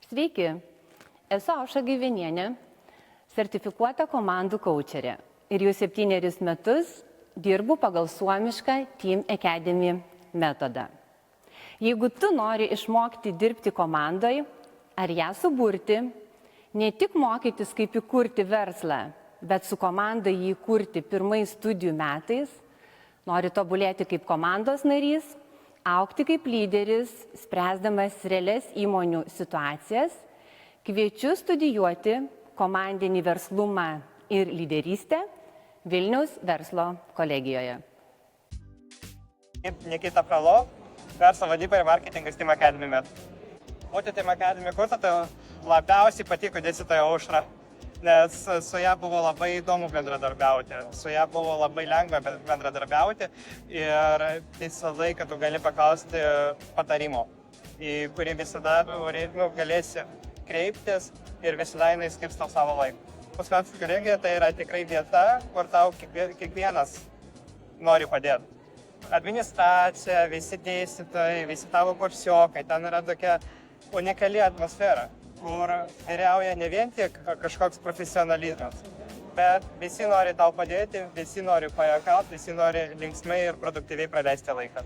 Sveiki, esu Aušra Gaivenienė, sertifikuota komandų kaučerė ir jau 7 metus dirbu pagal suomišką Team Academy metodą. Jeigu tu nori išmokti dirbti komandoj ar ją suburti, ne tik mokytis, kaip įkurti verslą, bet su komanda jį kurti pirmais studijų metais, nori tobulėti kaip komandos narys, augti kaip lyderis, spręsdamas realias įmonių situacijas, kviečiu studijuoti komandinį verslumą ir lyderystę Vilniaus verslo kolegijoje. Nikita Frolov, verslo vadyba ir marketingas Team Academy metu. Būti Team Academy kurso, tai labiausiai patiko dėstytoja Aušra, nes su ją buvo labai įdomu bendradarbiauti, su ją buvo labai lengva bendradarbiauti ir visą laiką tu gali paklausti patarimo, į kurį visada galėsi kreiptis ir visada jinai skirs tau savo laiką. Verslo kolegija tai yra tikrai vieta, kur tau kiekvienas nori padėti. Administracija, visi dėstytojai, visi tavo kursiokai, ten yra tokia unikali atmosfera, kur vyriauja ne vien tik kažkoks profesionalizmas, bet visi nori tau padėti, visi nori pajuokauti, visi nori linksmai ir produktyviai praleisti laiką.